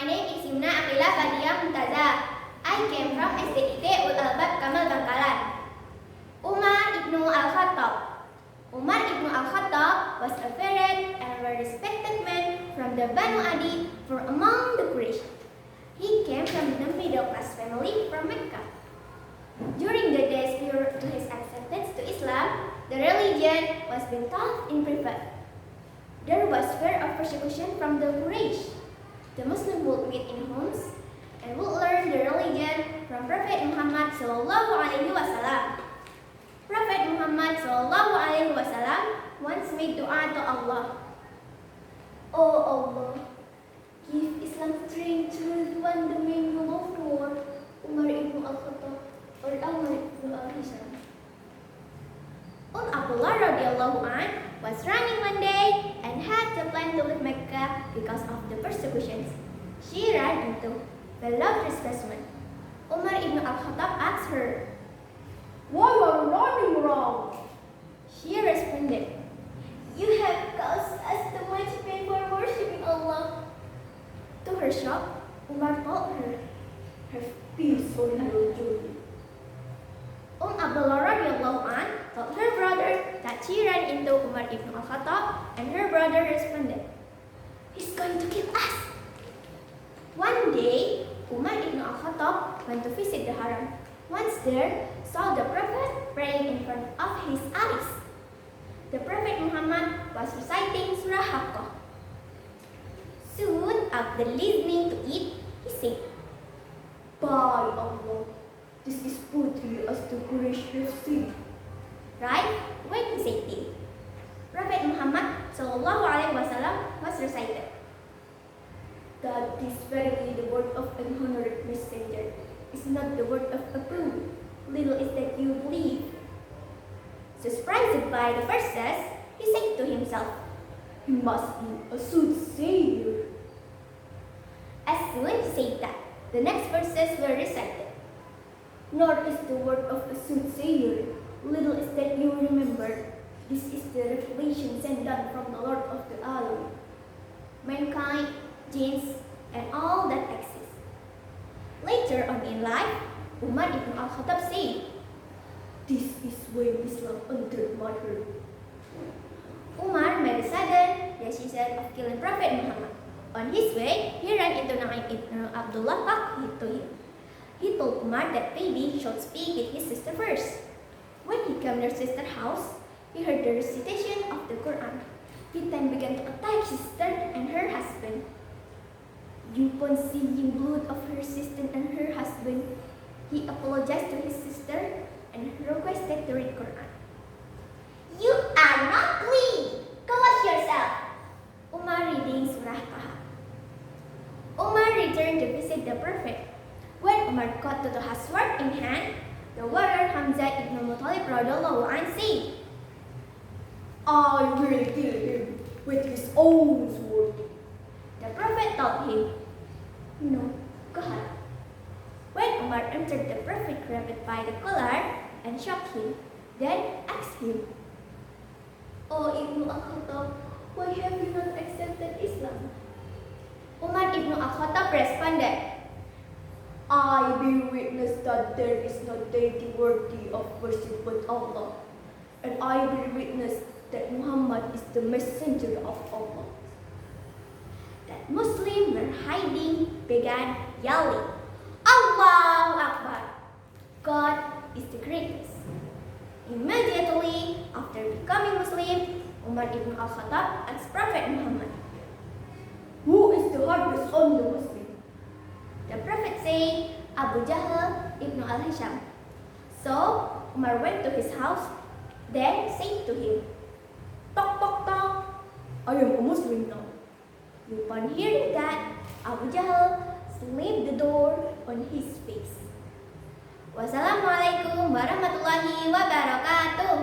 name is YUMNA, AQIILA, FADYA, MUMTAZA. I came from SDIT ALBAB KAMAL Bangkalan. Umar ibn Al-Khattab. Umar ibn Al-Khattab was a very and well-respected man from the Banu Adi from among the Quraysh. He came from the middle-class family from Mecca. During the days prior to his acceptance to Islam, the religion was being taught in private. There was fear of persecution from the Quraysh. The Muslims would meet in homes and would learn the religion from Prophet Muhammad sallallahu alaihi wasallam. Prophet Muhammad sallallahu alaihi wasallam once made dua to Allah. Oh Allah, give Islam strength to one the man you love more, Umar ibn Al-Khattab or Umar ibn Al-Hisham. Abdullah radiallahu anh was running one day and had the plan to leave Mecca because of the persecutions. She ran into beloved husband. Umar ibn Al-Khattab asked her, "Why are you running around?" She responded, "You have caused us too much pain for worshipping Allah." To her shock, Umar told her, "Have peace on your journey." Abdullah radiallahu anh told her brother that she ran into Umar ibn Al-Khattab, and her brother responded, "He's going to kill us." One day, Umar ibn Al-Khattab went to visit the haram. Once there, saw the Prophet praying in front of his eyes. The Prophet Muhammad was reciting Surah Haqqah. Soon after listening to it, he said, "By Allah, this is putri as the Quraysh have seen." Right when he said it, Prophet Muhammad sallallahu alaihi wasallam was recited, "That is verily the word of an honored messenger. It's not the word of a fool. Little is that you believe." Surprised by the verses, he said to himself, "He must be a soothsayer." As soon as he said that, the next verses were recited. "Nor is the word of a soothsayer. Little is that you remember. This is the revelation sent down from the Lord of the Alam. Mankind, jinns, and all that exists." Later on in life, Umar ibn Al-Khattab said, "This is when Islam entered my heart." Umar made a sudden decision of killing Prophet Muhammad. On his way, he ran into Naim ibn Abdullah to him. He told Umar that baby should speak with his sister first. When he came to their sister's house, he heard the recitation of the Quran. He then began to attack his sister and her husband. Upon seeing blood of her sister and her husband, he apologized to his sister and requested to read Quran. "You are not clean. Go wash yourself." Umar reading Surah KHATTAB. Umar returned to visit the Prophet. When Umar got to the sword in hand, the warrior Hamzah ibn Muttalib radhiyallahu anhu said, "I will kill him with his own sword." The Prophet told him, "No, go ahead." When Umar entered, the Prophet grabbed it by the collar and shocked him, then asked him, "Oh Ibn Al-Khattab, why have you not accepted Islam?" Umar ibn Al-Khattab responded, "I bear witness that there is no deity worthy of worship but Allah, and I bear witness that Muhammad is the messenger of Allah." That Muslims were hiding began yelling, "Allahu Akbar! God is the greatest." Immediately after becoming Muslim, Umar ibn Al-Khattab asked Prophet Muhammad, "Who is the hardest on the Muslim?" The Prophet said, "Abu Jahl ibn Al-Hisham." So Umar went to his house, then said to him, "Tok, tok, tok, I am a Muslim now." Upon hearing that, Abu Jahl slammed the door on his face. Wassalamualaikum warahmatullahi wabarakatuh.